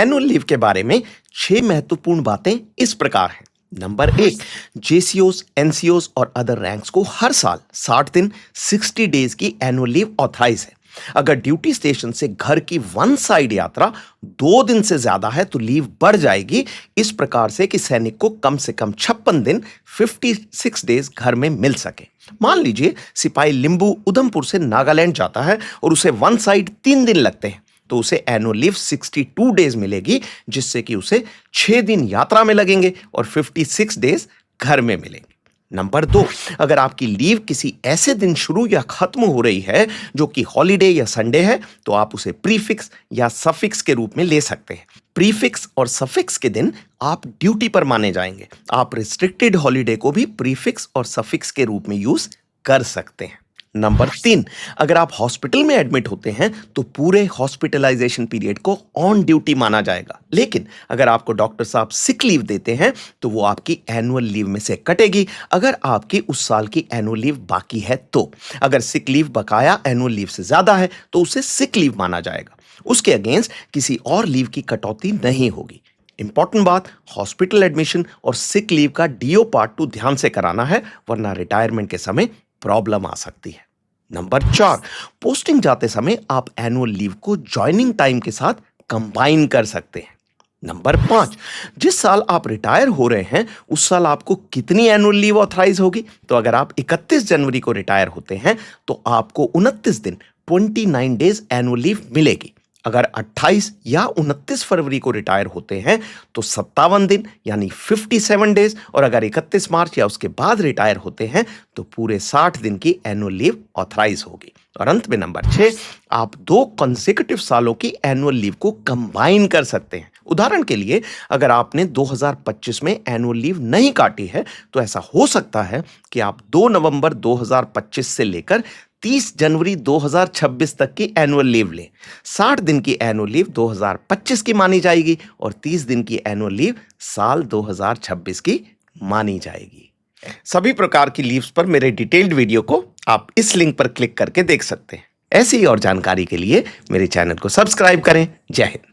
Annual leave के बारे में 6 महत्वपूर्ण बातें इस प्रकार हैं। नंबर 1, जेसीओस, एनसीओस और अदर रैंक्स को हर साल 60 दिन 60 डेज की एनुअल लीव ऑथराइज है। अगर ड्यूटी स्टेशन से घर की वन साइड यात्रा 2 दिन से ज्यादा है तो लीव बढ़ जाएगी, इस प्रकार से कि सैनिक को कम से कम 56 दिन 56 डेज घर में मिल सके। मान लीजिए सिपाही लिंबू उधमपुर से नागालैंड जाता है और उसे वन साइड 3 दिन लगते हैं, तो उसे एनुअल लीव 62 डेज मिलेगी, जिससे कि उसे 6 दिन यात्रा में लगेंगे और 56 डेज घर में मिलेंगे। नंबर 2, अगर आपकी लीव किसी ऐसे दिन शुरू या खत्म हो रही है जो कि हॉलिडे या संडे है, तो आप उसे प्रीफिक्स या सफिक्स के रूप में ले सकते हैं। प्रीफिक्स और सफिक्स के दिन आप ड्यूटी पर माने जाएंगे। आप रिस्ट्रिक्टेड हॉलिडे को भी प्रीफिक्स और सफिक्स के रूप में यूज कर सकते हैं। नंबर 3, अगर आप हॉस्पिटल में एडमिट होते हैं तो पूरे हॉस्पिटलाइजेशन पीरियड को ऑन ड्यूटी माना जाएगा, लेकिन अगर आपको डॉक्टर साहब सिक लीव देते हैं तो वो आपकी एनुअल लीव में से कटेगी अगर आपकी उस साल की एनुअल लीव बाकी है तो। अगर सिक लीव बकाया एनुअल लीव से ज्यादा है तो उसे सिक लीव माना जाएगा, उसके अगेंस्ट किसी और लीव की कटौती नहीं होगी। इंपॉर्टेंट बात, हॉस्पिटल एडमिशन और सिक लीव का डीओ पार्ट 2 ध्यान से कराना है, वरना रिटायरमेंट के समय प्रॉब्लम आ सकती है। नंबर 4, पोस्टिंग जाते समय आप एनुअल लीव को ज्वाइनिंग टाइम के साथ कंबाइन कर सकते हैं। नंबर 5, जिस साल आप रिटायर हो रहे हैं उस साल आपको कितनी एनुअल लीव ऑथराइज होगी, तो अगर आप 31 जनवरी को रिटायर होते हैं तो आपको 29 दिन 29 डेज एनुअल लीव मिलेगी। अगर 28 या 29 फरवरी को रिटायर होते हैं तो 57 दिन यानी 57 डेज, और अगर 31 मार्च या उसके बाद रिटायर होते हैं तो पूरे 60 दिन की एनुअल लीव ऑथराइज होगी। और अंत में नंबर 6, आप 2 कंसेक्यूटिव सालों की एनुअल लीव को कंबाइन कर सकते हैं। उदाहरण के लिए, अगर आपने 2025 में एनुअल लीव नहीं काटी है तो ऐसा हो सकता है कि आप 2 नवंबर 2025 से लेकर 30 जनवरी 2026 तक की एनुअल लीव लें। 60 दिन की एनुअल लीव 2025 की मानी जाएगी और 30 दिन की एनुअल लीव साल 2026 की मानी जाएगी। सभी प्रकार की लीव्स पर मेरे डिटेल्ड वीडियो को आप इस लिंक पर क्लिक करके देख सकते हैं। ऐसी और जानकारी के लिए मेरे चैनल को सब्सक्राइब करें। जय हिंद।